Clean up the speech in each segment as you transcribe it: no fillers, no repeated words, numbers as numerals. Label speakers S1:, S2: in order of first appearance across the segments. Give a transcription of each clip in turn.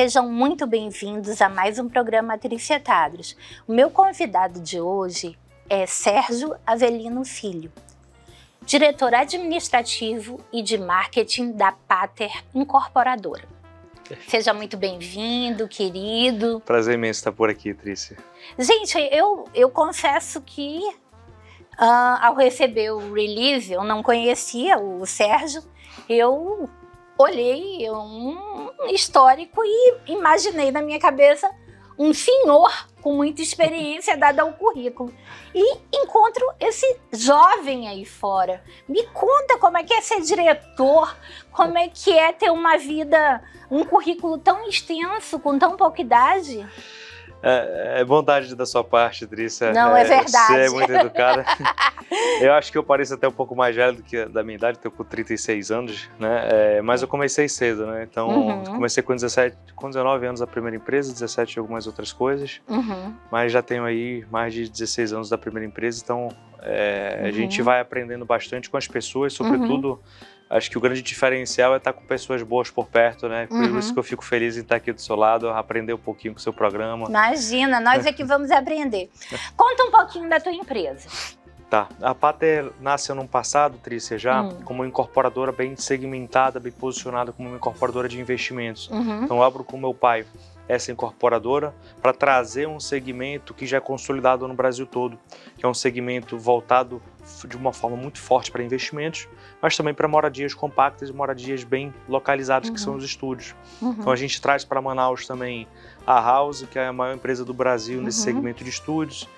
S1: sejam muito bem-vindos a mais um programa Tricetados. O meu convidado de hoje é Sérgio Avelino Filho, diretor administrativo e de marketing da Pater Incorporadora. Seja muito bem-vindo, querido.
S2: Prazer imenso estar por aqui, Trícia.
S1: Gente, eu confesso que ao receber o release, eu não conhecia o Sérgio, eu olhei um histórico e imaginei na minha cabeça um senhor com muita experiência dada ao currículo. E encontro esse jovem aí fora. Me conta como é que é ser diretor, como é que é ter uma vida, um currículo tão extenso, com tão pouca idade.
S2: É bondade da sua parte, Trícia.
S1: Não, é verdade.
S2: Você é muito educada. Eu acho que eu pareço até um pouco mais velho do que da minha idade, estou com 36 anos, né? Mas eu comecei cedo, né? Então, comecei com 19 anos a primeira empresa, 17 algumas outras coisas. Mas já tenho aí mais de 16 anos da primeira empresa, então a gente vai aprendendo bastante com as pessoas, sobretudo. Acho que o grande diferencial é estar com pessoas boas por perto, né? Por isso que eu fico feliz em estar aqui do seu lado, aprender um pouquinho com o seu programa.
S1: Imagina, nós é que vamos aprender. Conta um pouquinho da tua empresa.
S2: Tá, a Pater nasceu no passado, Trícia, já como uma incorporadora bem segmentada, bem posicionada como uma incorporadora de investimentos. Então eu abro com meu pai essa incorporadora para trazer um segmento que já é consolidado no Brasil todo, que é um segmento voltado de uma forma muito forte para investimentos, mas também para moradias compactas e moradias bem localizadas, que são os estúdios. Então a gente traz para Manaus também a House, que é a maior empresa do Brasil nesse segmento de estúdios.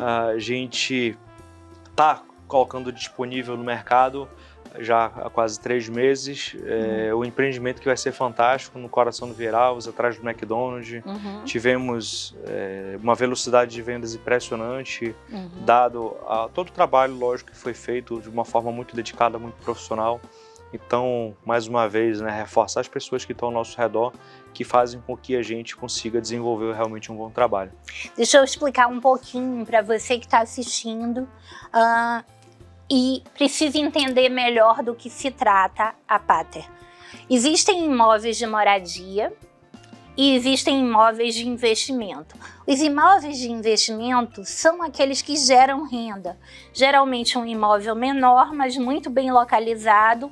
S2: A gente está colocando disponível no mercado já há quase 3 meses, o empreendimento que vai ser fantástico no coração do Vieralves, atrás do McDonald's. Tivemos uma velocidade de vendas impressionante, dado a todo o trabalho, lógico, que foi feito de uma forma muito dedicada, muito profissional. Então, mais uma vez, né, reforçar as pessoas que estão ao nosso redor, que fazem com que a gente consiga desenvolver realmente um bom trabalho.
S1: Deixa eu explicar um pouquinho para você que está assistindo e precisa entender melhor do que se trata a Pater. Existem imóveis de moradia e existem imóveis de investimento. Os imóveis de investimento são aqueles que geram renda. Geralmente um imóvel menor, mas muito bem localizado,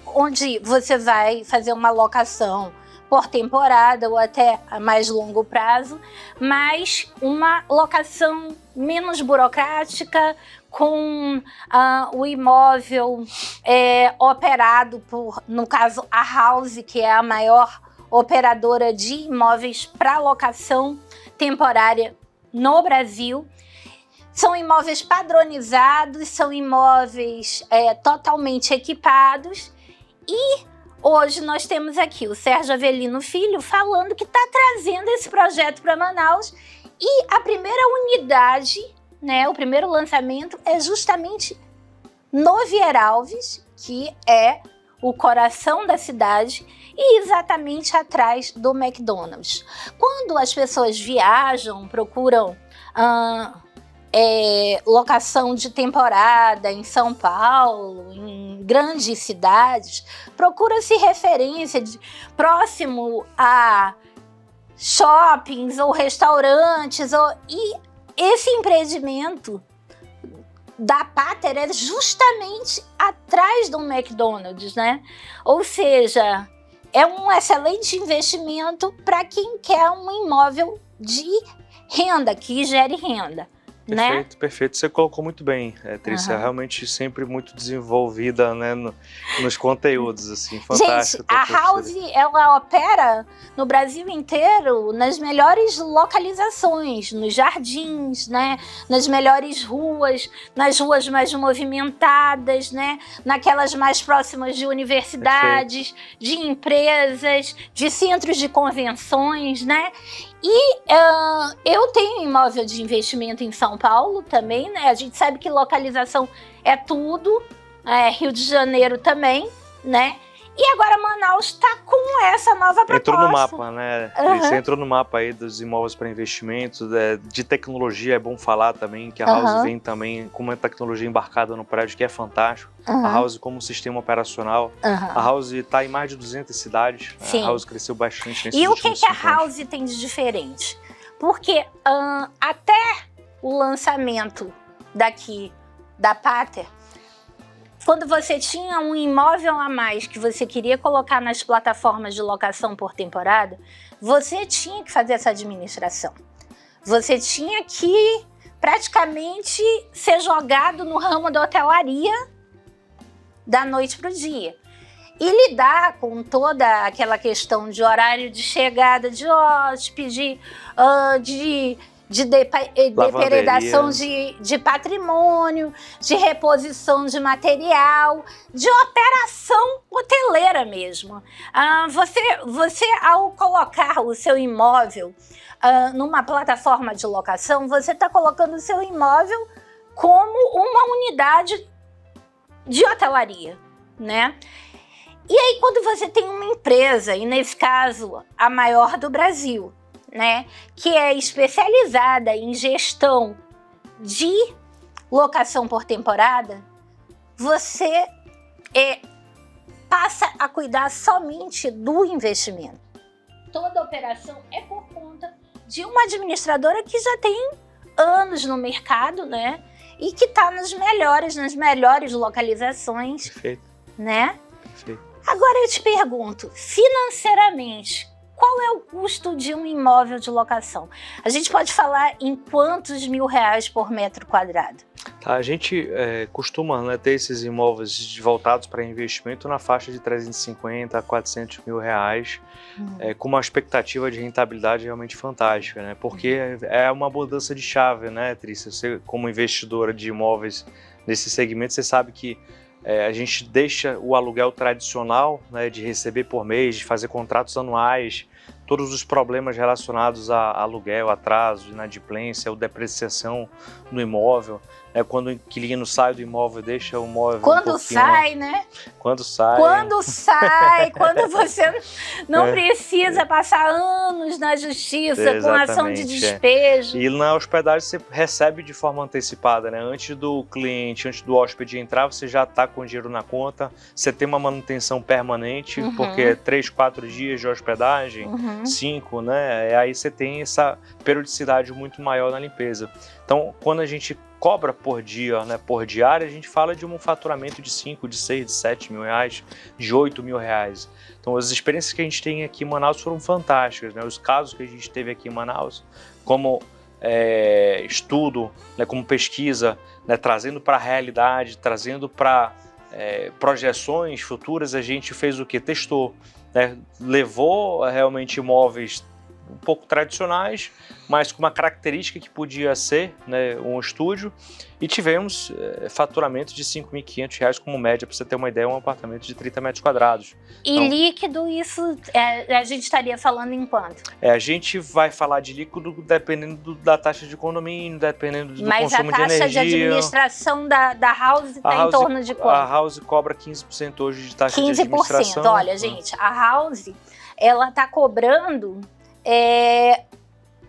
S1: onde você vai fazer uma locação por temporada ou até a mais longo prazo, mas uma locação menos burocrática, com o imóvel operado por, no caso, a House, que é a maior operadora de imóveis para locação temporária no Brasil. São imóveis padronizados, são imóveis totalmente equipados e hoje nós temos aqui o Sérgio Avelino Filho falando que está trazendo esse projeto para Manaus e a primeira unidade, né, o primeiro lançamento é justamente no Vieralves, que é o coração da cidade e exatamente atrás do McDonald's. Quando as pessoas viajam, procuram locação de temporada em São Paulo, em grandes cidades, procura-se referência próximo a shoppings ou restaurantes, e esse empreendimento da Pater é justamente atrás do McDonald's, né? Ou seja, é um excelente investimento para quem quer um imóvel de renda, que gere renda.
S2: Perfeito, né? Perfeito. Você colocou muito bem, Trícia. Realmente sempre muito desenvolvida, né, nos conteúdos, assim, fantástico.
S1: Gente, a House, ela opera no Brasil inteiro nas melhores localizações, nos jardins, né, nas melhores ruas, nas ruas mais movimentadas, né, naquelas mais próximas de universidades, de empresas, de centros de convenções, né? E eu tenho imóvel de investimento em São Paulo também, né? A gente sabe que localização é tudo, Rio de Janeiro também, né? E agora Manaus está com essa nova proposta.
S2: Entrou no mapa, né? Você entrou no mapa aí dos imóveis para investimento, de tecnologia, é bom falar também que a House vem também com uma tecnologia embarcada no prédio que é fantástico. A House como sistema operacional. A House está em mais de 200 cidades.
S1: Sim.
S2: A House cresceu bastante nesses
S1: E o
S2: últimos
S1: que a
S2: 5 anos.
S1: House tem de diferente? Porque até o lançamento daqui da Pater, quando você tinha um imóvel a mais que você queria colocar nas plataformas de locação por temporada, você tinha que fazer essa administração. Você tinha que praticamente ser jogado no ramo da hotelaria da noite para o dia. E lidar com toda aquela questão de horário de chegada de hóspede, de depredação de patrimônio, de reposição de material, de operação hoteleira mesmo. Você, ao colocar o seu imóvel numa plataforma de locação, você está colocando o seu imóvel como uma unidade de hotelaria, né? E aí, quando você tem uma empresa, e nesse caso, a maior do Brasil, né, que é especializada em gestão de locação por temporada, você passa a cuidar somente do investimento. Toda a operação é por conta de uma administradora que já tem anos no mercado, né, e que está nas melhores localizações.
S2: Perfeito.
S1: Né?
S2: Perfeito.
S1: Agora eu te pergunto, financeiramente, qual é o custo de um imóvel de locação? A gente pode falar em quantos R$1.000 por metro quadrado?
S2: A gente costuma, né, ter esses imóveis voltados para investimento na faixa de 350 a 400 mil reais, com uma expectativa de rentabilidade realmente fantástica, né? Porque é uma mudança de chave, né, Trícia? Você, como investidora de imóveis nesse segmento, você sabe que a gente deixa o aluguel tradicional, né, de receber por mês, de fazer contratos anuais, todos os problemas relacionados a aluguel, atraso, inadimplência ou depreciação no imóvel, né, quando o inquilino sai do imóvel, deixa o imóvel
S1: Quando sai, né?
S2: Quando sai.
S1: Quando você não precisa passar anos na justiça com ação de despejo.
S2: E na hospedagem você recebe de forma antecipada, né? Antes do cliente, antes do hóspede entrar, você já está com o dinheiro na conta, você tem uma manutenção permanente, porque é 3, 4 dias de hospedagem, 5, né? E aí você tem essa periodicidade muito maior na limpeza. Então, quando a gente cobra por dia, né, por diária, a gente fala de um faturamento de 5, de 6, de 7 mil reais, de 8 mil reais. Então, as experiências que a gente tem aqui em Manaus foram fantásticas, né? Os casos que a gente teve aqui em Manaus, como estudo, né, como pesquisa, né, trazendo para a realidade, trazendo para projeções futuras, a gente fez o quê? Testou, né? Levou realmente imóveis um pouco tradicionais, mas com uma característica que podia ser, né, um estúdio, e tivemos faturamento de R$5.500 como média, para você ter uma ideia, um apartamento de 30 metros quadrados.
S1: E então, líquido, isso a gente estaria falando em quanto?
S2: A gente vai falar de líquido dependendo da taxa de condomínio, dependendo do consumo de energia. Mas a taxa
S1: de administração da House está em torno de quanto?
S2: A House cobra 15% hoje de taxa de administração.
S1: 15%. Olha, gente, a House, ela está cobrando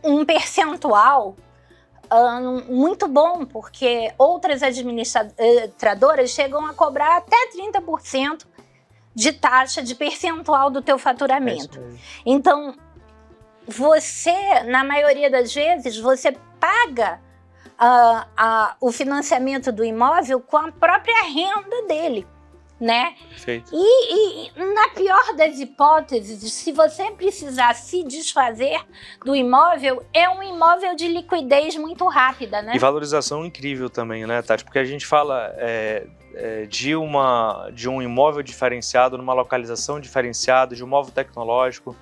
S1: um percentual muito bom, porque outras administradoras chegam a cobrar até 30% de taxa de percentual do teu faturamento. Então, você, na maioria das vezes, você paga o financiamento do imóvel com a própria renda dele, né?
S2: Perfeito.
S1: E na pior das hipóteses, se você precisar se desfazer do imóvel, é um imóvel de liquidez muito rápida, né?
S2: E valorização incrível também, né, Tati? Porque a gente fala de um imóvel diferenciado, numa localização diferenciada, de um imóvel tecnológico.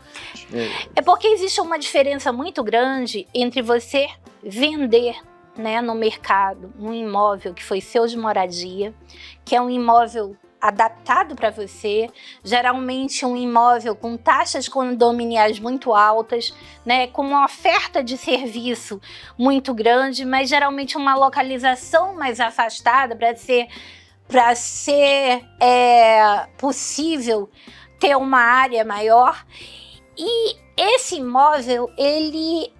S1: É porque existe uma diferença muito grande entre você vender, né, no mercado um imóvel que foi seu de moradia, que é um imóvel adaptado para você, geralmente um imóvel com taxas condominiais muito altas, né, com uma oferta de serviço muito grande, mas geralmente uma localização mais afastada para ser possível ter uma área maior. E esse imóvel, ele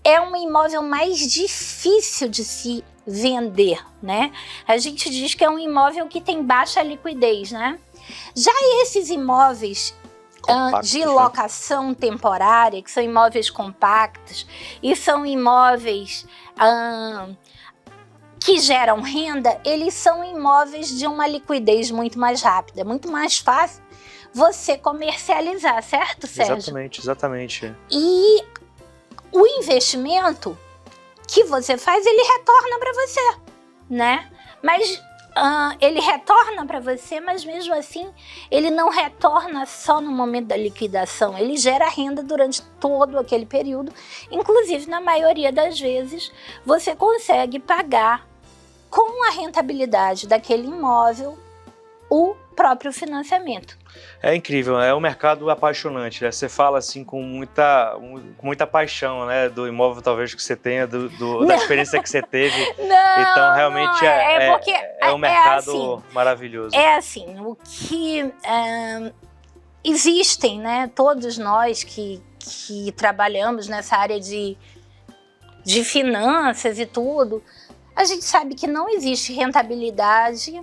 S1: é um imóvel mais difícil de se vender, né? A gente diz que é um imóvel que tem baixa liquidez, né? Já esses imóveis de locação temporária, que são imóveis compactos e são imóveis que geram renda, eles são imóveis de uma liquidez muito mais rápida, muito mais fácil você comercializar, certo, Sérgio?
S2: Exatamente.
S1: E o investimento que você faz, ele retorna para você, né? Mas ele retorna para você, mas mesmo assim, ele não retorna só no momento da liquidação. Ele gera renda durante todo aquele período. Inclusive, na maioria das vezes, você consegue pagar com a rentabilidade daquele imóvel o próprio financiamento.
S2: É incrível, é um mercado apaixonante, né? Você fala assim com muita paixão, né? Do imóvel talvez que você tenha, da experiência que você teve.
S1: Não,
S2: então realmente é um mercado
S1: assim,
S2: maravilhoso.
S1: É assim, o que existem, né? Todos nós que trabalhamos nessa área de finanças e tudo, a gente sabe que não existe rentabilidade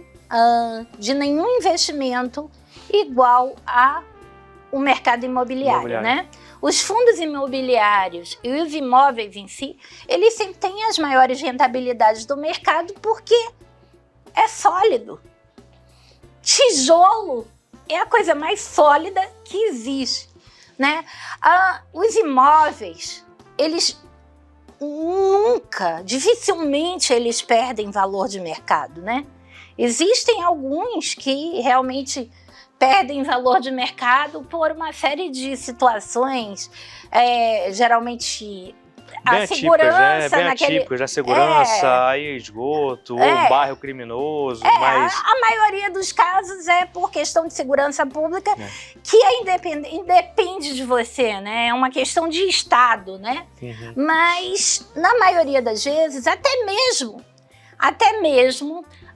S1: de nenhum investimento igual ao mercado imobiliário, né? Os fundos imobiliários e os imóveis em si, eles sempre têm as maiores rentabilidades do mercado porque é sólido. Tijolo é a coisa mais sólida que existe, né? Os imóveis, eles dificilmente eles perdem valor de mercado, né? Existem alguns que realmente perdem valor de mercado por uma série de situações, geralmente a segurança
S2: atípicas, a segurança, aí esgoto, ou bairro criminoso, mas...
S1: A maioria dos casos é por questão de segurança pública, que independe de você, né? É uma questão de Estado, né?
S2: Uhum.
S1: Mas, na maioria das vezes, até mesmo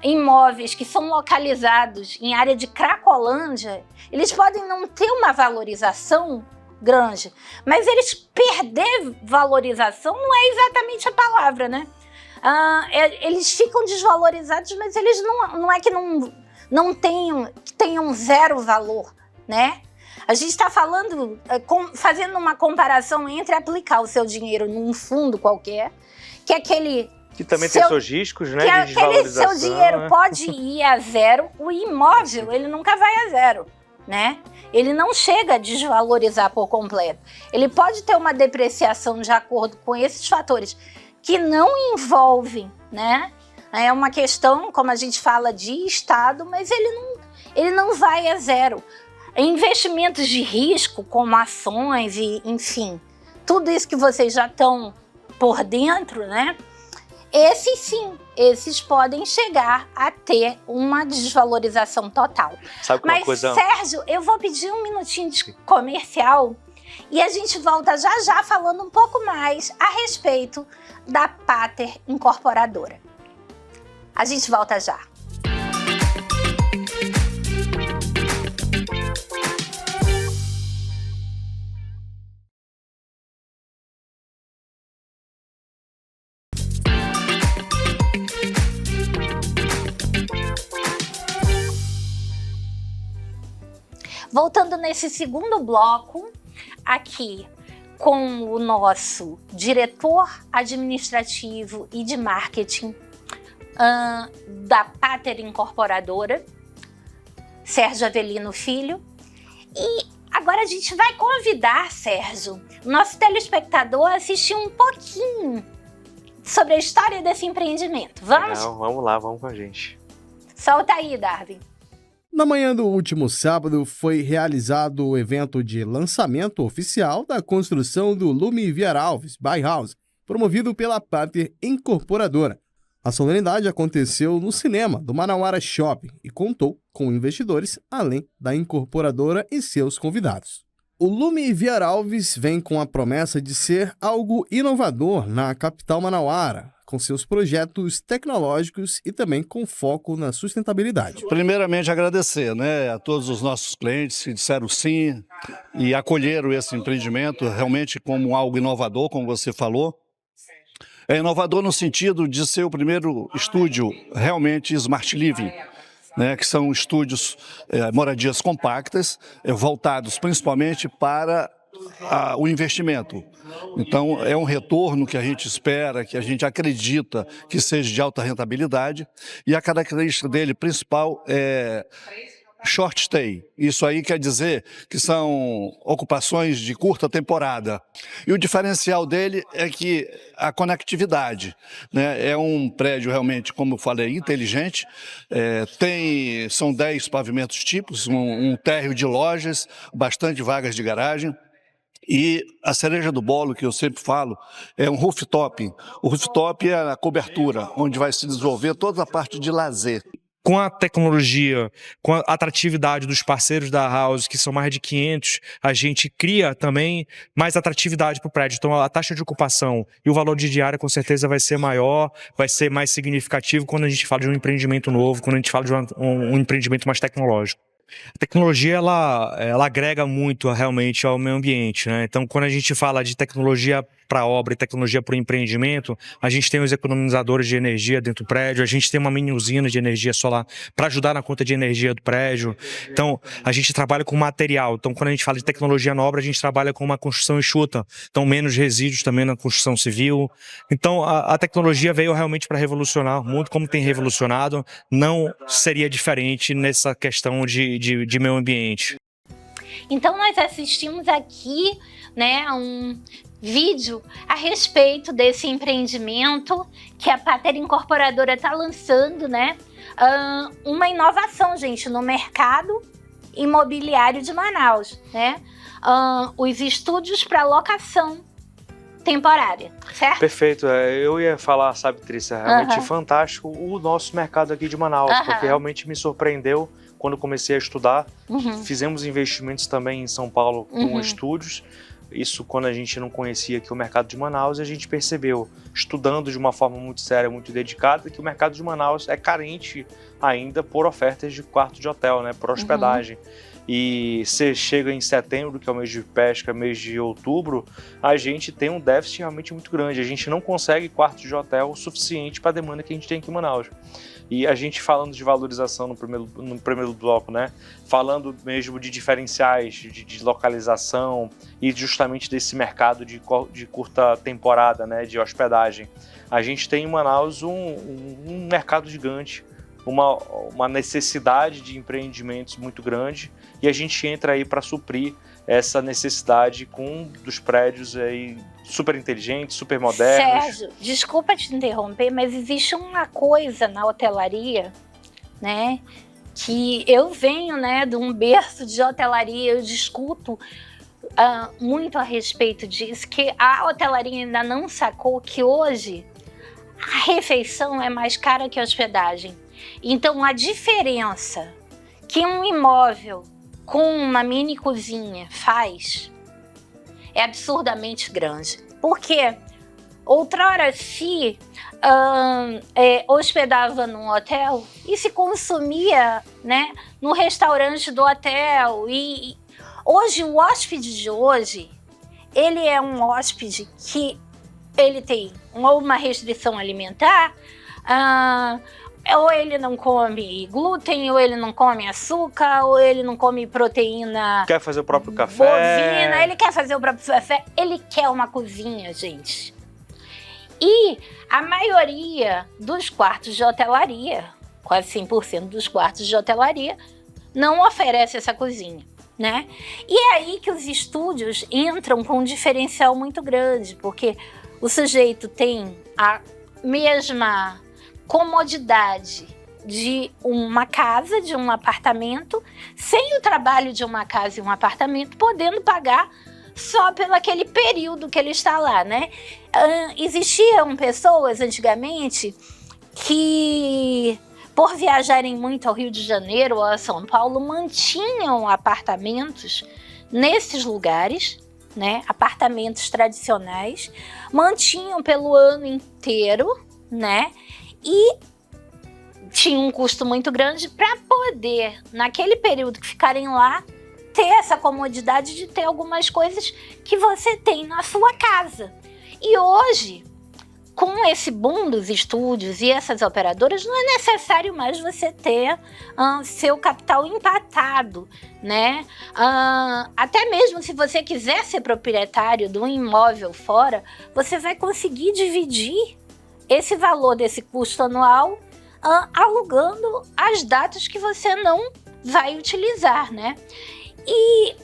S1: imóveis que são localizados em área de Cracolândia, eles podem não ter uma valorização grande, mas eles perder valorização não é exatamente a palavra, né? Eles ficam desvalorizados, mas eles não é que não tenham zero valor, né? A gente está falando, fazendo uma comparação entre aplicar o seu dinheiro num fundo qualquer, que é aquele...
S2: Que também tem seus riscos, né, de
S1: desvalorização. Que aquele seu dinheiro
S2: né?
S1: pode ir a zero, o imóvel, ele nunca vai a zero, né? Ele não chega a desvalorizar por completo. Ele pode ter uma depreciação de acordo com esses fatores que não envolvem, né? É uma questão, como a gente fala, de Estado, mas ele não vai a zero. Investimentos de risco, como ações e, enfim, tudo isso que vocês já estão por dentro, né? Esses podem chegar a ter uma desvalorização total.
S2: Sabe
S1: Mas,
S2: coisa...
S1: Sérgio, eu vou pedir um minutinho de comercial e a gente volta já falando um pouco mais a respeito da Pater Incorporadora. A gente volta já. Voltando nesse segundo bloco, aqui com o nosso diretor administrativo e de marketing da Pater Incorporadora, Sérgio Avelino Filho. E agora a gente vai convidar, Sérgio, o nosso telespectador a assistir um pouquinho sobre a história desse empreendimento. Vamos?
S2: Não, vamos lá, vamos com a gente.
S1: Solta aí, Darwin.
S3: Na manhã do último sábado, foi realizado o evento de lançamento oficial da construção do Lume Vieira Alves Bauhaus, promovido pela Pater Incorporadora. A solenidade aconteceu no cinema do Manauara Shopping e contou com investidores, além da incorporadora e seus convidados. O Lume Vieira Alves vem com a promessa de ser algo inovador na capital manauara, com seus projetos tecnológicos e também com foco na sustentabilidade.
S4: Primeiramente, agradecer, a todos os nossos clientes que disseram sim e acolheram esse empreendimento realmente como algo inovador, como você falou. É inovador no sentido de ser o primeiro estúdio realmente Smart Living, que são estúdios, moradias compactas, voltados principalmente para o investimento. Então, é um retorno que a gente espera, que a gente acredita que seja de alta rentabilidade, e a característica dele principal é short stay. Isso aí quer dizer que são ocupações de curta temporada. E o diferencial dele é que a conectividade, é um prédio realmente, como eu falei, inteligente. São 10 pavimentos típicos, um térreo de lojas, bastante vagas de garagem. E a cereja do bolo, que eu sempre falo, é um rooftop. O rooftop é a cobertura, onde vai se desenvolver toda a parte de lazer.
S2: Com a tecnologia, com a atratividade dos parceiros da House, que são mais de 500, a gente cria também mais atratividade para o prédio. Então, a taxa de ocupação e o valor de diária, com certeza, vai ser maior, vai ser mais significativo quando a gente fala de um empreendimento novo, quando a gente fala de um empreendimento mais tecnológico. A tecnologia, ela agrega muito realmente ao meio ambiente, Então, quando a gente fala de tecnologia para obra e tecnologia para o empreendimento, a gente tem os economizadores de energia dentro do prédio, a gente tem uma mini usina de energia solar para ajudar na conta de energia do prédio. Então, a gente trabalha com material. Então, quando a gente fala de tecnologia na obra, a gente trabalha com uma construção enxuta. Então, menos resíduos também na construção civil. Então, a tecnologia veio realmente para revolucionar muito, como tem revolucionado. Não seria diferente nessa questão de meio ambiente.
S1: Então, nós assistimos aqui, um vídeo a respeito desse empreendimento que a Pater Incorporadora está lançando, uma inovação, gente, no mercado imobiliário de Manaus, os estúdios para locação temporária, certo?
S2: Perfeito, eu ia falar, sabe, Trícia, realmente fantástico o nosso mercado aqui de Manaus, porque realmente me surpreendeu quando comecei a estudar. Fizemos investimentos também em São Paulo com estúdios. Isso quando a gente não conhecia aqui o mercado de Manaus, a gente percebeu, estudando de uma forma muito séria, muito dedicada, que o mercado de Manaus é carente ainda por ofertas de quarto de hotel, por hospedagem. E se chega em setembro, que é o mês de pesca, mês de outubro, a gente tem um déficit realmente muito grande. A gente não consegue quarto de hotel suficiente para a demanda que a gente tem aqui em Manaus. E a gente falando de valorização no primeiro bloco, falando mesmo de diferenciais, de localização e justamente desse mercado de curta temporada, de hospedagem. A gente tem em Manaus um mercado gigante, uma necessidade de empreendimentos muito grande, e a gente entra aí para suprir essa necessidade com dos prédios aí super inteligentes, super modernos.
S1: Sérgio, desculpa te interromper, mas existe uma coisa na hotelaria, que eu venho, de um berço de hotelaria, eu discuto muito a respeito disso, que a hotelaria ainda não sacou que hoje a refeição é mais cara que a hospedagem. Então, a diferença que um imóvel com uma mini cozinha faz é absurdamente grande. Porque outrora se hospedava num hotel e se consumia no restaurante do hotel. E hoje, o hóspede de hoje, ele é um hóspede que ele tem ou uma restrição alimentar, ou ele não come glúten, ou ele não come açúcar, ou ele não come proteína.
S2: Quer fazer o próprio café.
S1: Bovina, ele quer fazer o próprio café. Ele quer uma cozinha, gente. E a maioria dos quartos de hotelaria, quase 100% dos quartos de hotelaria, não oferece essa cozinha, E é aí que os estúdios entram com um diferencial muito grande, porque o sujeito tem a mesma comodidade de uma casa, de um apartamento, sem o trabalho de uma casa e um apartamento, podendo pagar só pelo aquele período que ele está lá, Existiam pessoas antigamente que, por viajarem muito ao Rio de Janeiro ou a São Paulo, mantinham apartamentos nesses lugares, apartamentos tradicionais, mantinham pelo ano inteiro, né? E tinha um custo muito grande para poder, naquele período que ficarem lá, ter essa comodidade de ter algumas coisas que você tem na sua casa. E hoje, com esse boom dos estúdios e essas operadoras, não é necessário mais você ter seu capital empatado, né? Até mesmo se você quiser ser proprietário de um imóvel fora, você vai conseguir dividir esse valor desse custo anual alugando as datas que você não vai utilizar, né? E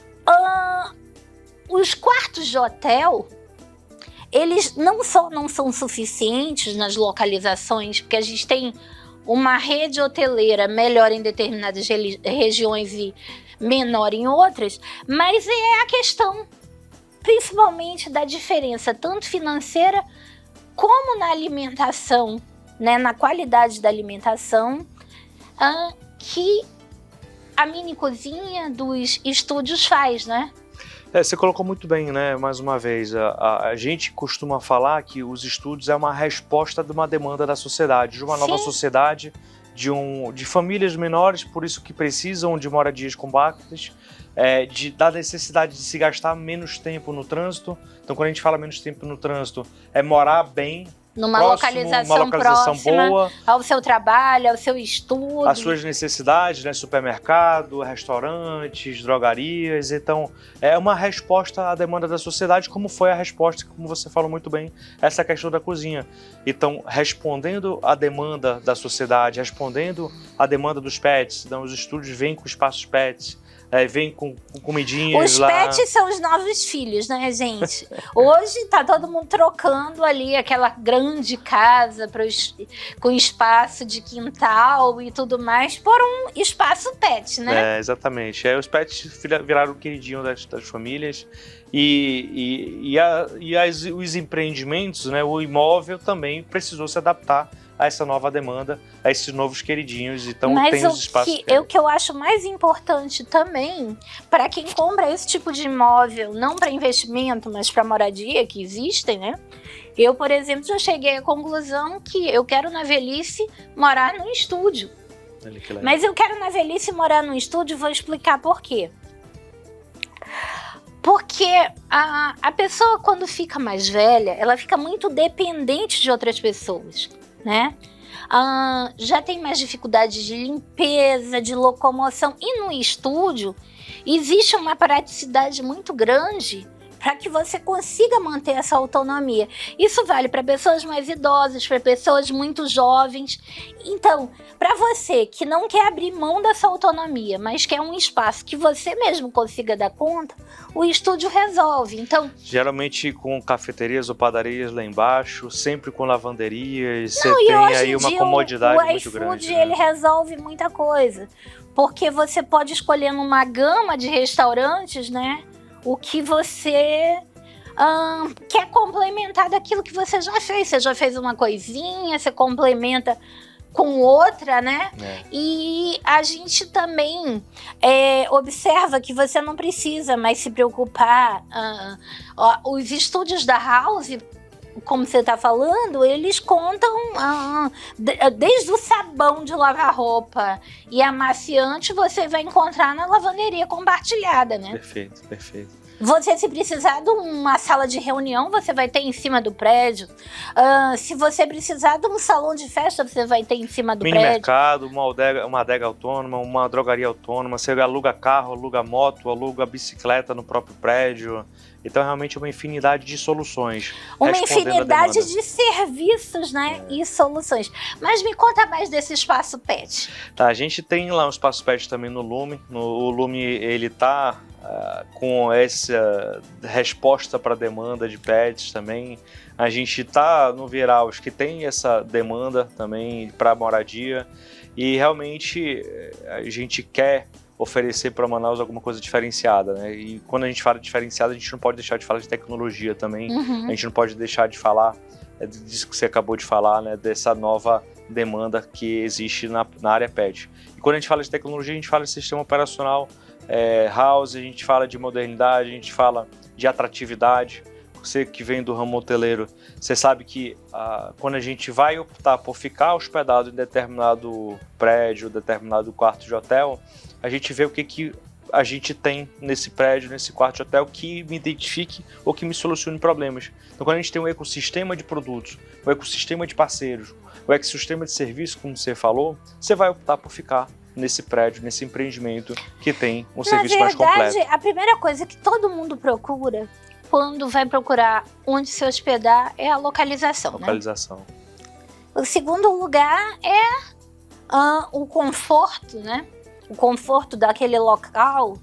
S1: os quartos de hotel, eles não só não são suficientes nas localizações, porque a gente tem uma rede hoteleira melhor em determinadas regiões e menor em outras, mas é a questão principalmente da diferença tanto financeira como na alimentação, né, na qualidade da alimentação, que a mini cozinha dos estúdios faz, né?
S2: Você colocou muito bem, né? Mais uma vez, a gente costuma falar que os estúdios é uma resposta de uma demanda da sociedade, de uma nova sociedade, de famílias menores, por isso que precisam de moradias compactas, da necessidade de se gastar menos tempo no trânsito. Então, quando a gente fala menos tempo no trânsito, é morar bem,
S1: numa
S2: próximo,
S1: localização próxima
S2: boa,
S1: ao seu trabalho, ao seu estudo.
S2: as suas necessidades, né? Supermercado, restaurantes, drogarias. Então, é uma resposta à demanda da sociedade, como foi a resposta, como você falou muito bem, essa questão da cozinha. Então, respondendo à demanda da sociedade, respondendo à demanda dos pets, então os estúdios vêm com espaços pets, vem com comidinhas
S1: os
S2: lá.
S1: Os pets são os novos filhos, né, gente? Hoje tá todo mundo trocando ali aquela grande casa com espaço de quintal e tudo mais por um espaço pet, né?
S2: Exatamente. Os pets viraram o queridinho das famílias os empreendimentos, né, o imóvel também precisou se adaptar a essa nova demanda, a esses novos queridinhos, então tem os espaços.
S1: O que eu acho mais importante também, para quem compra esse tipo de imóvel, não para investimento, mas para moradia, que existem, né? Eu, por exemplo, já cheguei à conclusão que eu quero na velhice morar num estúdio. Mas eu quero na velhice morar num estúdio, vou explicar por quê. Porque a pessoa, quando fica mais velha, ela fica muito dependente de outras pessoas, né? Já tem mais dificuldade de limpeza, de locomoção. E no estúdio existe uma praticidade muito grande para que você consiga manter essa autonomia. Isso vale para pessoas mais idosas, para pessoas muito jovens. Então, para você que não quer abrir mão dessa autonomia, mas quer um espaço que você mesmo consiga dar conta, o estúdio resolve. Então,
S2: geralmente com cafeterias ou padarias lá embaixo, sempre com lavanderias, você tem aí uma comodidade muito grande.
S1: O iFood, ele resolve muita coisa, porque você pode escolher numa gama de restaurantes, né? O que você quer complementar daquilo que você já fez. Você já fez uma coisinha, você complementa com outra, né? E a gente também observa que você não precisa mais se preocupar. Os estúdios da House, como você está falando, eles contam desde o sabão de lavar roupa e amaciante, você vai encontrar na lavanderia compartilhada, né?
S2: Perfeito, perfeito.
S1: Você, se precisar de uma sala de reunião, você vai ter em cima do prédio. Se você precisar de um salão de festa, você vai ter em cima do prédio.
S2: Mini mercado, uma adega autônoma, uma drogaria autônoma. Você aluga carro, aluga moto, aluga bicicleta no próprio prédio. Então, realmente, é uma infinidade de soluções.
S1: Uma infinidade de serviços, né? E soluções. Mas me conta mais desse espaço pet.
S2: Tá, a gente tem lá um espaço pet também no Lume. O Lume, ele tá com essa resposta para a demanda de pets também. A gente tá no Vieraus, que tem essa demanda também para moradia. E, realmente, a gente quer oferecer para Manaus alguma coisa diferenciada, né? E quando a gente fala diferenciada, a gente não pode deixar de falar de tecnologia também. A gente não pode deixar de falar disso que você acabou de falar, né? Dessa nova demanda que existe na área pet. E quando a gente fala de tecnologia, a gente fala de sistema operacional house, a gente fala de modernidade, a gente fala de atratividade, porque você que vem do ramo hoteleiro, você sabe que quando a gente vai optar por ficar hospedado em determinado prédio, determinado quarto de hotel, a gente vê o que a gente tem nesse prédio, nesse quarto de hotel, que me identifique ou que me solucione problemas. Então, quando a gente tem um ecossistema de produtos, um ecossistema de parceiros, um ecossistema de serviço, como você falou, você vai optar por ficar nesse prédio, nesse empreendimento que tem um serviço mais completo.
S1: Na verdade, a primeira coisa que todo mundo procura quando vai procurar onde se hospedar é a localização.
S2: Localização.
S1: Né? O segundo lugar é o conforto, né? O conforto daquele local,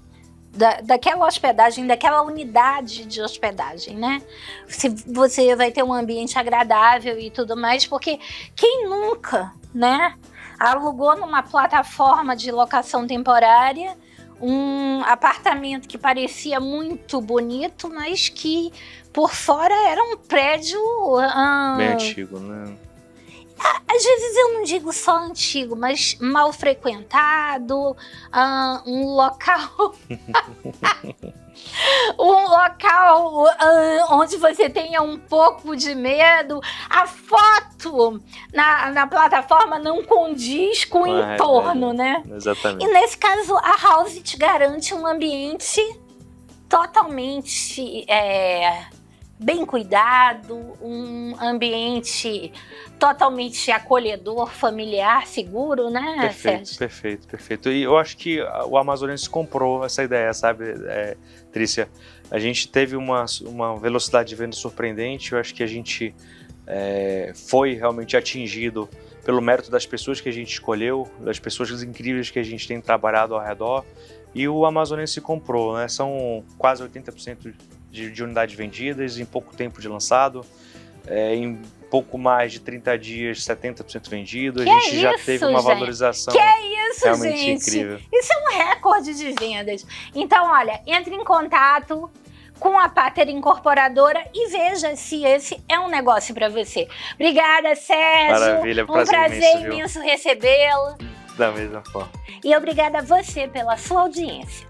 S1: daquela hospedagem, daquela unidade de hospedagem, né? Se você vai ter um ambiente agradável e tudo mais, porque quem nunca, né, alugou numa plataforma de locação temporária um apartamento que parecia muito bonito, mas que por fora era um prédio
S2: bem antigo, né?
S1: Às vezes eu não digo só antigo, mas mal frequentado, um local onde você tenha um pouco de medo. A foto na plataforma não condiz com o entorno, né?
S2: Exatamente.
S1: E nesse caso, a House te garante um ambiente totalmente bem cuidado, um ambiente totalmente acolhedor, familiar, seguro, né,
S2: Perfeito,
S1: Sérgio?
S2: perfeito. E eu acho que o Amazonense comprou essa ideia, sabe, Trícia? A gente teve uma velocidade de venda surpreendente. Eu acho que a gente foi realmente atingido pelo mérito das pessoas que a gente escolheu, das pessoas incríveis que a gente tem trabalhado ao redor. E o Amazonense comprou, né? São quase 80% de unidades vendidas em pouco tempo de lançado, em pouco mais de 30 dias, 70% vendido. A gente já teve uma valorização realmente incrível.
S1: Isso é um recorde de vendas. Então, olha, entre em contato com a Pater Incorporadora e veja se esse é um negócio para você. Obrigada, Sérgio.
S2: Maravilha,
S1: prazer imenso recebê-lo.
S2: Da mesma forma.
S1: E obrigada a você pela sua audiência.